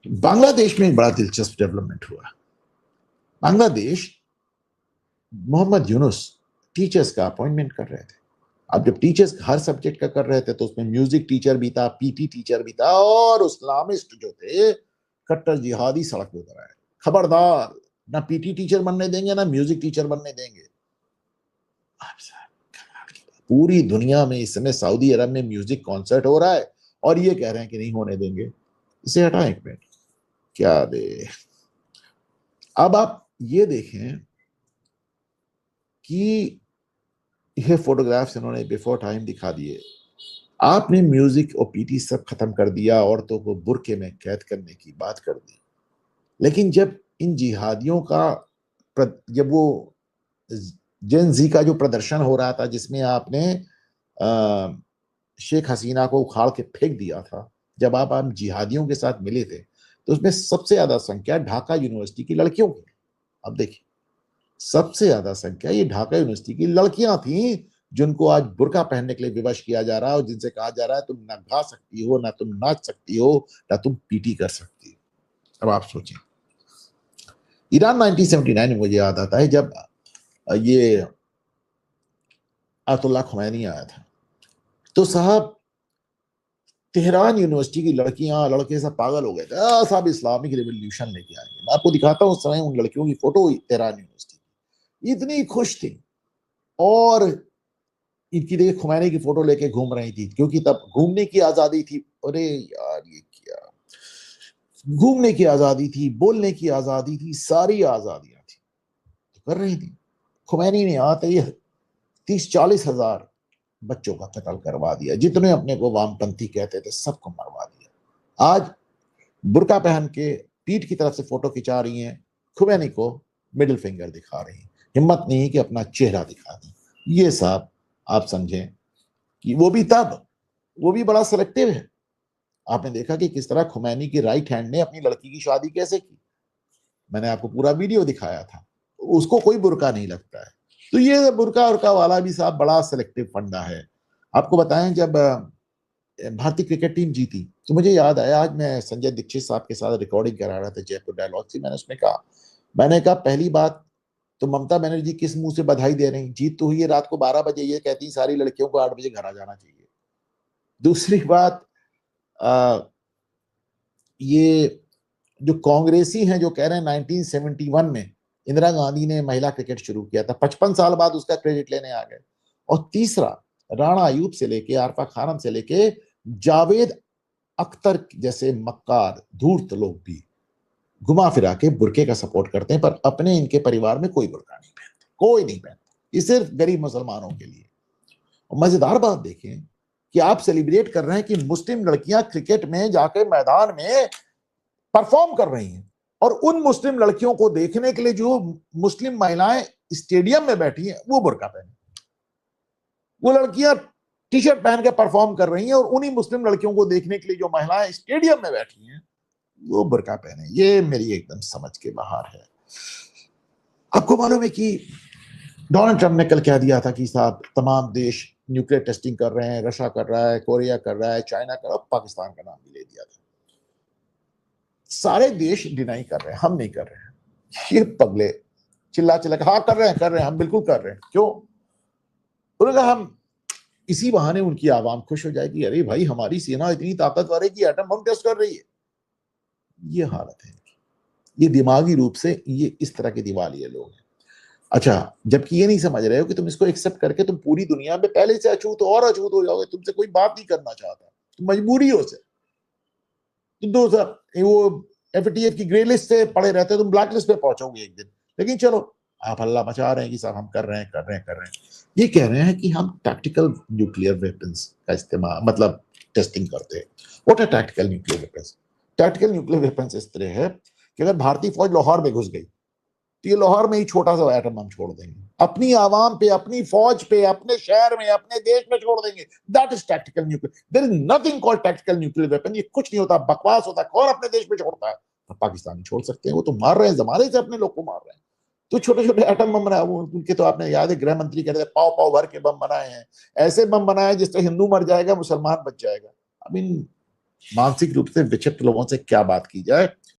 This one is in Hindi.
बांग्लादेश में एक बड़ा दिलचस्प डेवलपमेंट हुआ। बांग्लादेश मोहम्मद यूनुस टीचर्स का अपॉइंटमेंट कर रहे थे। अब जब टीचर्स हर सब्जेक्ट का कर रहे थे तो उसमें म्यूजिक टीचर भी था, पीटी टीचर भी था, और इस्लामिस्ट जो थे कट्टर जिहादी सड़क पे उतर आए। खबरदार, ना पीटी टीचर बनने देंगे ना म्यूजिक टीचर बनने देंगे। पूरी दुनिया में इस समय सऊदी अरब में म्यूजिक कॉन्सर्ट हो रहा है और ये कह रहे हैं कि नहीं होने देंगे। इसे हटाएं एक मिनट, क्या दे। अब आप ये देखें कि ये फोटोग्राफ्स इन्होंने बिफोर टाइम दिखा दिए। आपने म्यूजिक और पीटी सब खत्म कर दिया, औरतों को बुर्के में कैद करने की बात कर दी। लेकिन जब इन जिहादियों का जब वो जेन जी का जो प्रदर्शन हो रहा था जिसमें आपने शेख हसीना को उखाड़ के फेंक दिया था, जब आप जिहादियों के साथ मिले थे तो उसमें सबसे ज्यादा संख्या ढाका यूनिवर्सिटी की लड़कियों की। अब देखिए, सबसे ज्यादा संख्या ये ढाका यूनिवर्सिटी की लड़कियां थी जिनको आज बुर्का पहनने के लिए विवश किया जा रहा है और जिनसे कहा जा रहा है तुम ना गा सकती हो, ना तुम नाच सकती हो, ना तुम पीटी कर सकती हो। अब आप सोचें, ईरान 1979 में मुझे याद आता है जब ये आयतुल्लाह खुमैनी आया था, तो साहब तेहरान यूनिवर्सिटी की लड़कियां लड़के सब पागल हो गए थे, साहब इस्लामिक रिवॉल्यूशन लेके आएंगे। मैं आपको दिखाता हूँ उस समय उन लड़कियों की फोटो, तेहरान यूनिवर्सिटी की, इतनी खुश थी और इनकी देखिए खुमैनी की फोटो लेके घूम रही थी, क्योंकि तब घूमने की आजादी थी। अरे यार ये क्या, घूमने की आजादी थी, बोलने की आजादी थी, सारी आजादियां थी तो कर रही थी। खुमैनी ने आते ही 30-40 हजार बच्चों का कत्ल करवा दिया, जितने अपने को वामपंथी कहते थे सबको मरवा दिया। आज बुर्का पहन के पीठ की तरफ से फोटो खिंचा रही हैं, खुमैनी को मिडिल फिंगर दिखा रही हैं, हिम्मत नहीं कि अपना चेहरा दिखा दें। ये साहब आप समझें कि वो भी तब, वो भी बड़ा सिलेक्टिव है। आपने देखा कि किस तरह खुमैनी की राइट हैंड ने अपनी लड़की की शादी कैसे की, मैंने आपको पूरा वीडियो दिखाया था। उसको कोई बुरका नहीं लगता है। तो ये बुरका उरका वाला भी साहब बड़ा सिलेक्टिव फंडा है। आपको बताएं, जब भारतीय क्रिकेट टीम जीती तो मुझे याद आया, आज मैं संजय दीक्षित साहब के साथ रिकॉर्डिंग करा रहा था जयपुर डायलॉग से, मैंने उसमें कहा, मैंने कहा पहली बात तो ममता बनर्जी किस मुंह से बधाई दे रही, जीत तो हुई है रात को 12 बजे, ये कहती सारी लड़कियों को 8 बजे घर आ जाना चाहिए। दूसरी बात, ये जो कांग्रेसी हैं जो कह रहे हैं 1971 में इंदिरा गांधी ने महिला क्रिकेट शुरू किया था, 55 साल बाद उसका क्रेडिट लेने आ गए। और तीसरा, राणा अयूब से लेके आरफा खानम से लेके जावेद अख्तर जैसे मक्कार धूर्त लोग भी घुमा फिरा के बुरके का सपोर्ट करते हैं, पर अपने इनके परिवार में कोई बुरका नहीं पहनते, कोई नहीं पहनता। ये सिर्फ गरीब मुसलमानों के लिए। और मजेदार बात देखें कि आप सेलिब्रेट कर रहे हैं कि मुस्लिम लड़कियां क्रिकेट में जाके मैदान में परफॉर्म कर रही हैं, और उन मुस्लिम लड़कियों को देखने के लिए जो मुस्लिम महिलाएं स्टेडियम में बैठी हैं वो बुर्का पहने, वो लड़कियां टी शर्ट पहन के परफॉर्म कर रही हैं, और उन्हीं मुस्लिम लड़कियों को देखने के लिए जो महिलाएं स्टेडियम में बैठी हैं वो बुर्का पहने। ये मेरी एकदम समझ के बाहर है। आपको मालूम है कि डोनाल्ड ट्रंप ने कल कह दिया था कि साहब तमाम देश न्यूक्लियर टेस्टिंग कर रहे हैं, रशिया कर रहा है, कोरिया कर रहा है, चाइना कर रहा है, पाकिस्तान का नाम भी ले दिया था। सारे देश डिनाई कर रहे हैं, हम नहीं कर रहे हैं। ये पगले चिल्ला चिल्ला हाँ कर रहे हैं, हम बिल्कुल कर रहे हैं। क्यों? उन्होंने कहा हम इसी बहाने उनकी आवाम खुश हो जाएगी, अरे भाई हमारी सेना इतनी ताकतवर है कि एटम बम टेस्ट कर रही है। ये हालत है, ये दिमागी रूप से ये इस तरह के दिवालिये लोग हैं। अच्छा, जबकि ये नहीं समझ रहे हो कि तुम इसको एक्सेप्ट करके तुम पूरी दुनिया में पहले से अछूत और अछूत हो जाओगे, तुमसे कोई बात नहीं करना चाहता, तुम मजबूरियों से तुम दो वो एफएटीएफ की ग्रे लिस्ट से पड़े रहते, तुम ब्लैक लिस्ट पे पहुंचोगे एक दिन। लेकिन चलो, आप हल्ला मचा रहे हैं कि साहब हम कर रहे हैं कर रहे हैं कर रहे हैं। ये कह रहे हैं कि हम टैक्टिकल न्यूक्लियर वेपन्स का इस्तेमाल, मतलब टेस्टिंग करते हैं। What are tactical nuclear weapons? Tactical nuclear weapons इस तरह है कि अगर भारतीय फौज लाहौर में घुस गई तो ये लाहौर में ही छोटा सा एटम बम छोड़ देंगे, अपनी आवाम पे, अपनी फौज पे, अपने शहर में, अपने देश में छोड़ देंगे। That is tactical nuclear. There is nothing called tactical nuclear weapon. ये कुछ नहीं होता, बकवास होता है। कौन अपने देश में छोड़ता है? तो पाकिस्तानी छोड़ सकते हैं, वो तो मार रहे हैं, जमाने से अपने लोग को मार रहे हैं। तो छोटे छोटे एटम बम बनाए, उनके तो आपने याद है गृह मंत्री कहते हैं पाव पाव भर के बम बनाए हैं, ऐसे बम बनाए जिससे हिंदू मर जाएगा मुसलमान बच जाएगा। आई मीन मानसिक रूप से विक्षिप्त लोगों से क्या बात की जाए।